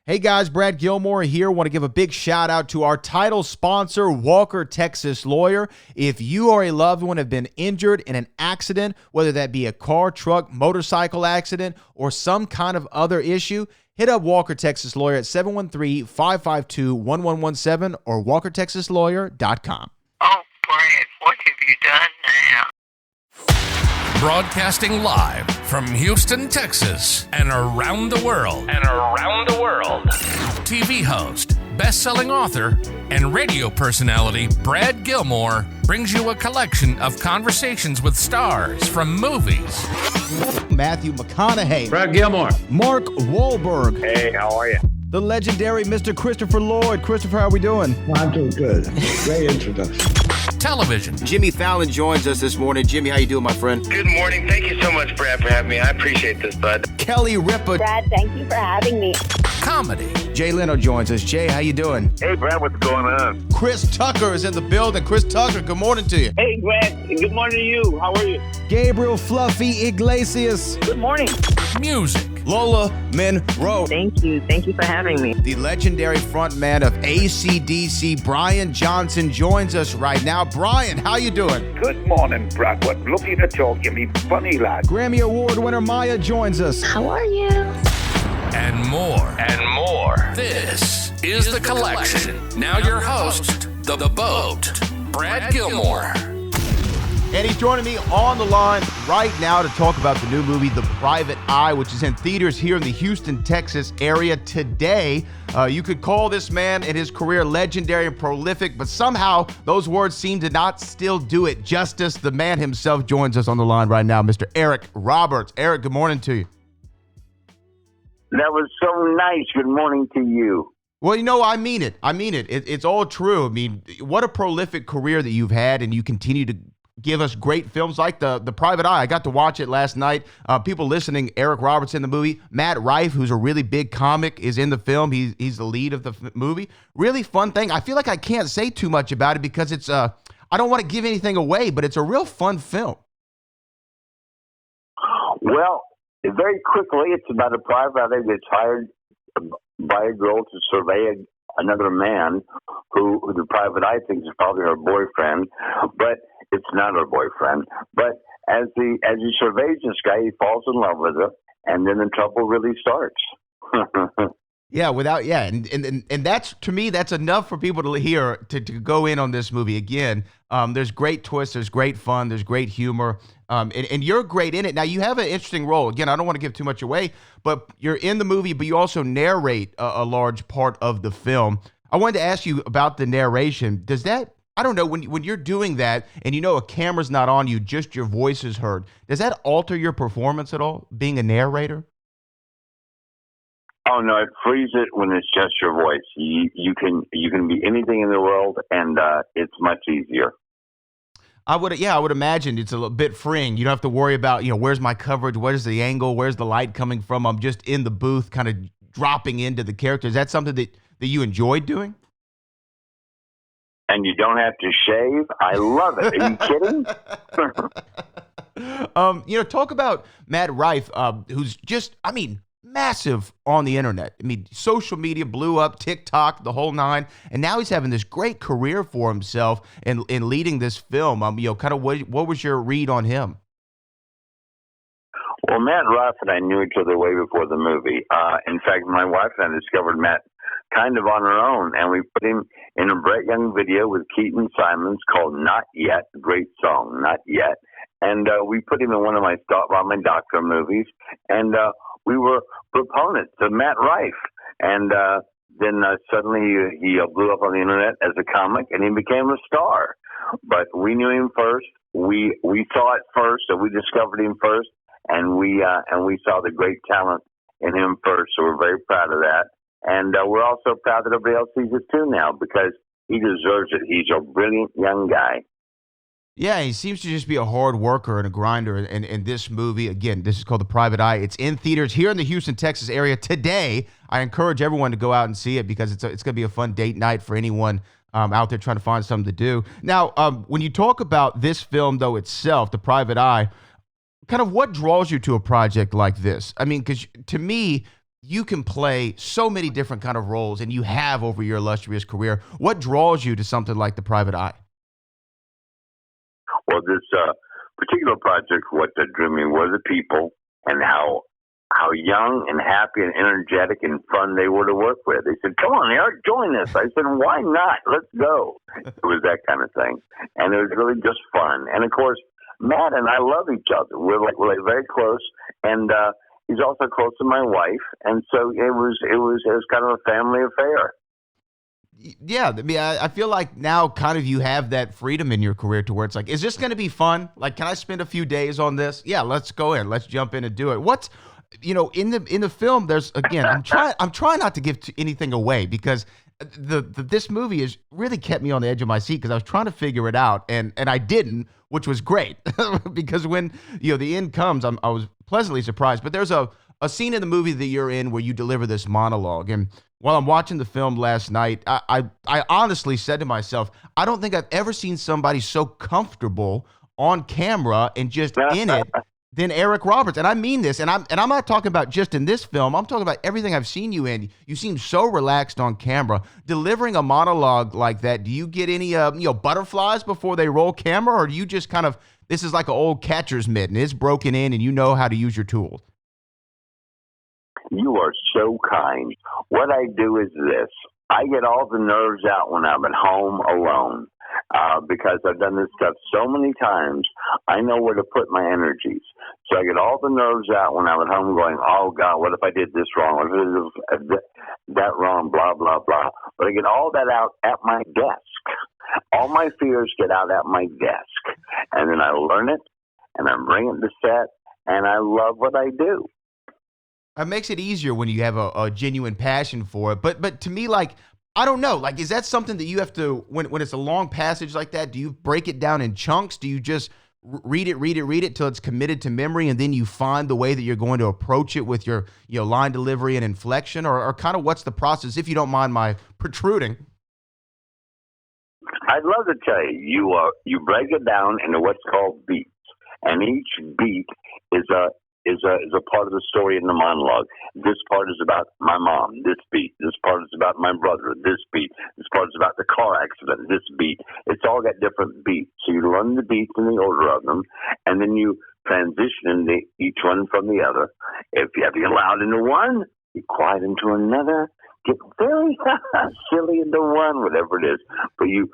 Hey guys, Brad Gilmore here. Want to give a big shout out to our title sponsor, Walker Texas Lawyer. If you or a loved one have been injured in an accident, whether that be a car, truck, motorcycle accident, or some kind of other issue, hit up Walker Texas Lawyer at 713-552-1117 or walkertexaslawyer.com. Oh, Brad, what have you done now? Broadcasting live from Houston, Texas, and around the world. TV host, best-selling author, and radio personality Brad Gilmore brings you a collection of conversations with stars from movies. Matthew McConaughey. Brad Gilmore. Mark Wahlberg. Hey, how are you? The legendary Mr. Christopher Lloyd. Christopher, how are we doing? I'm doing good. Great introduction. Television. Jimmy Fallon joins us this morning. Jimmy, how you doing, my friend? Good morning. Thank you so much, Brad, for having me. I appreciate this, bud. Kelly Ripa. Brad, thank you for having me. Comedy. Jay Leno joins us. Jay, how you doing? Hey, Brad, what's going on? Chris Tucker is in the building. Chris Tucker, good morning to you. Hey, Brad. Good morning to you. How are you? Gabriel Fluffy Iglesias. Good morning. Music. Lola Monroe. Thank you. Thank you for having me. The legendary frontman of AC/DC, Brian Johnson, joins us right now. Brian, how you doing? Good morning, Brad. What lovely to talk to me, funny lad. Grammy Award winner Maya joins us. How are you? And more. This is The Collection. Now your host, The Boat, Brad Gilmore. And he's joining me on the line right now to talk about the new movie, The Private Eye, which is in theaters here in the Houston, Texas area today. You could call this man and his career legendary and prolific, but somehow those words seem to not still do it justice. The man himself joins us on the line right now, Mr. Eric Roberts. Eric, good morning to you. That was so nice. Good morning to you. Well, you know, I mean it. It's all true. I mean, what a prolific career that you've had, and you continue to give us great films like the Private Eye. I got to watch it last night. People listening, Eric Roberts in the movie. Matt Rife, who's a really big comic, is in the film. He's the lead of the movie. Really fun thing. I feel like I can't say too much about it because it's I don't want to give anything away, but it's a real fun film. Well, very quickly, it's about a private eye that gets hired by a girl to survey another man who the private eye thinks is probably her boyfriend, but it's not her boyfriend. But as he surveys this guy, he falls in love with her, and then the trouble really starts. And that's, to me, that's enough for people to hear, to go in on this movie. Again, there's great twists, there's great fun, there's great humor, and you're great in it. Now, you have an interesting role. Again, I don't want to give too much away, but you're in the movie, but you also narrate a large part of the film. I wanted to ask you about the narration. Does that, I don't know, when you're doing that and you know a camera's not on you, just your voice is heard, does that alter your performance at all, being a narrator? Oh no, it frees it when it's just your voice. You can be anything in the world, and it's much easier. I would imagine it's a little bit freeing. You don't have to worry about, where's my coverage, where's the angle, where's the light coming from. I'm just in the booth, kind of dropping into the character. Is that something that you enjoyed doing? And you don't have to shave. I love it. Are you kidding? Talk about Matt Rife, who's just, massive on the internet. Social media blew up, TikTok, the whole nine, and now he's having this great career for himself in leading this film. Kind of what was your read on him? Well, Matt Rife and I knew each other way before the movie. In fact, my wife and I discovered Matt kind of on her own, and we put him in a Brett Young video with Keaton Simons called Not Yet, great song, Not Yet. And we put him in one of my Stop by My Doctor movies, and we were proponents of Matt Rife. And then suddenly he blew up on the internet as a comic, and he became a star. But we knew him first. We saw it first, so we discovered him first, and we saw the great talent in him first. So we're very proud of that. And we're also proud that everybody else sees it too now, because he deserves it. He's a brilliant young guy. Yeah, he seems to just be a hard worker and a grinder. And this movie, again, this is called The Private Eye. It's in theaters here in the Houston, Texas area today. I encourage everyone to go out and see it because it's going to be a fun date night for anyone out there trying to find something to do. Now, when you talk about this film, though, itself, The Private Eye, kind of what draws you to a project like this? Because to me, you can play so many different kind of roles, and you have over your illustrious career. What draws you to something like The Private Eye? Well, this particular project, what drew me were the people and how young and happy and energetic and fun they were to work with. They said, "Come on, Eric, join us." I said, "Why not? Let's go." It was that kind of thing, and it was really just fun. And of course, Matt and I love each other. We're very close, and he's also close to my wife, and so it was kind of a family affair. Yeah, I mean, I feel like now kind of you have that freedom in your career to where it's like, is this going to be fun? Like, can I spend a few days on this? Yeah, let's go in. Let's jump in and do it. What's, in the film, there's, again, I'm trying not to give anything away because this movie has really kept me on the edge of my seat because I was trying to figure it out and I didn't, which was great because when, the end comes, I was pleasantly surprised. But there's a scene in the movie that you're in where you deliver this monologue. And while I'm watching the film last night, I honestly said to myself, I don't think I've ever seen somebody so comfortable on camera and just in it than Eric Roberts. And I mean this, and I'm not talking about just in this film. I'm talking about everything I've seen you in. You seem so relaxed on camera. Delivering a monologue like that, do you get any butterflies before they roll camera, or do you just kind of, this is like an old catcher's mitten, it's broken in and you know how to use your tools? You are so kind. What I do is this. I get all the nerves out when I'm at home alone because I've done this stuff so many times. I know where to put my energies. So I get all the nerves out when I'm at home going, oh, God, what if I did this wrong? What if I did that wrong, blah, blah, blah. But I get all that out at my desk. All my fears get out at my desk. And then I learn it, and I bring it to set, and I love what I do. It makes it easier when you have a genuine passion for it. But to me, like, I don't know, like, is that something that you have to, when it's a long passage like that, do you break it down in chunks? Do you just read it till it's committed to memory, and then you find the way that you're going to approach it with your line delivery and inflection, or kind of what's the process, if you don't mind my protruding? I'd love to tell you, you break it down into what's called beats, and each beat is a part of the story in the monologue. This part is about my mom, this beat. This part is about my brother, this beat. This part is about the car accident, this beat. It's all got different beats. So you learn the beats in the order of them, and then you transition each one from the other. If you have to get loud into one, get quiet into another, get very silly into one, whatever it is. But you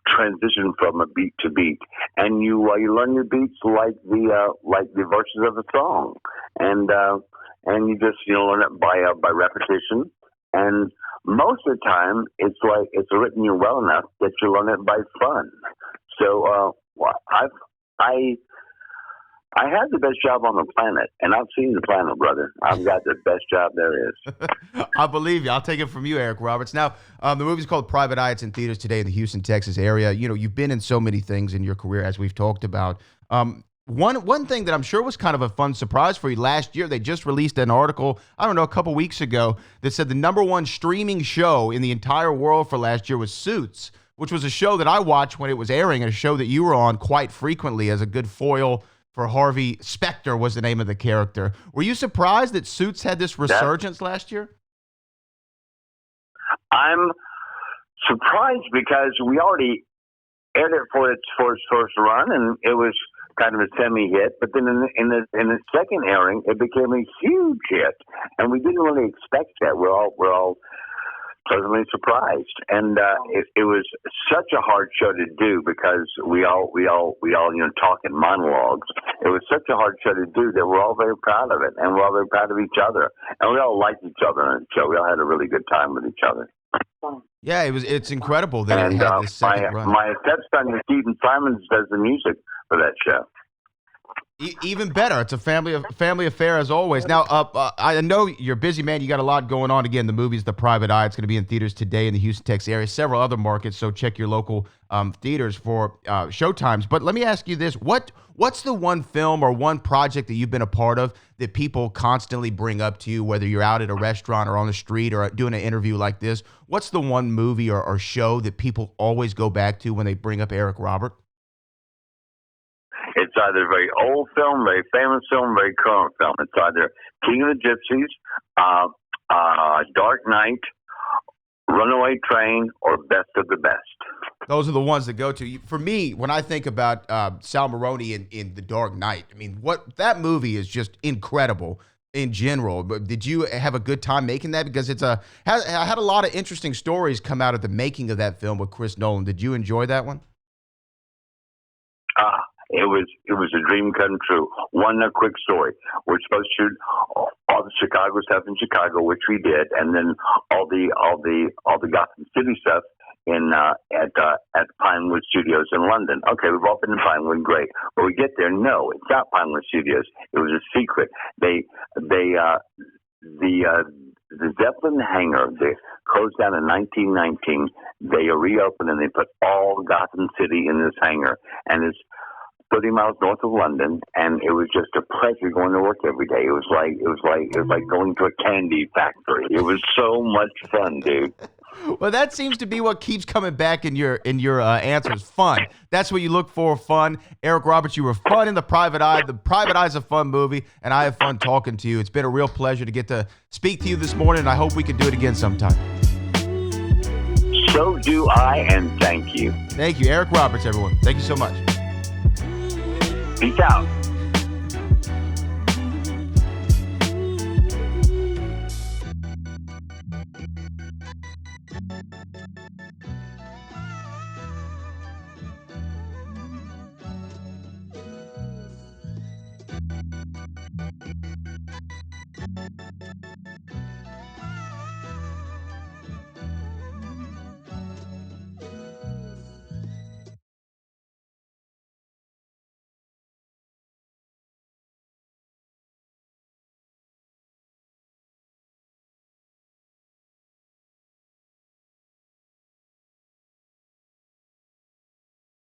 transition from a beat to beat, and you learn your beats like the verses of the song, and you just learn it by repetition. And most of the time, it's written you well enough that you learn it by fun. So I have the best job on the planet, and I've seen the planet, brother. I've got the best job there is. I believe you. I'll take it from you, Eric Roberts. Now, the movie's called Private Eye. It's in theaters today in the Houston, Texas area. You've been in so many things in your career, as we've talked about. One thing that I'm sure was kind of a fun surprise for you last year, they just released an article, a couple weeks ago, that said the #1 streaming show in the entire world for last year was Suits, which was a show that I watched when it was airing, and a show that you were on quite frequently as a good foil for Harvey Specter was the name of the character. Were you surprised that Suits had this resurgence last year? I'm surprised because we already aired it for its first run, and it was kind of a semi-hit. But then in the second airing, it became a huge hit, and we didn't really expect that. We're all pleasantly surprised, and it was such a hard show to do because we all talk in monologues. It was such a hard show to do that we're all very proud of it, and we're all very proud of each other, and we all liked each other on the show. We all had a really good time with each other. Yeah, it's incredible that it had this second run. My stepson, Keaton Simons, does the music for that show. Even better. It's a family affair as always. Now, I know you're a busy man. You got a lot going on. Again, the movie's The Private Eye. It's going to be in theaters today in the Houston, Texas area, several other markets. So check your local theaters for showtimes. But let me ask you this: what's the one film or one project that you've been a part of that people constantly bring up to you, whether you're out at a restaurant or on the street or doing an interview like this? What's the one movie or show that people always go back to when they bring up Eric Robert? It's either a very old film, very famous film, very current film. It's either King of the Gypsies, Dark Knight, Runaway Train, or Best of the Best. Those are the ones that go to. For me, when I think about Sal Maroni in The Dark Knight, I mean, what that movie is just incredible in general. But did you have a good time making that? Because I had a lot of interesting stories come out of the making of that film with Chris Nolan. Did you enjoy that one? It was a dream come true. A quick story. We're supposed to shoot all the Chicago stuff in Chicago, which we did, and then all the Gotham City stuff at Pinewood Studios in London. Okay, we've all been in Pinewood, great. But we get there, no, it's not Pinewood Studios. It was a secret. The Zeppelin hangar, they closed down in 1919. They reopened and they put all Gotham City in this hangar, and it's 30 miles north of London, and it was just a pleasure going to work every day. It was like going to a candy factory. It was so much fun, dude. Well, that seems to be what keeps coming back in your answers. Fun. That's what you look for. Fun. Eric Roberts, you were fun in The Private Eye. The Private Eye is a fun movie, and I have fun talking to you. It's been a real pleasure to get to speak to you this morning, and I hope we can do it again sometime. So do I, and thank you. Thank you, Eric Roberts, everyone. Thank you so much. Peace out.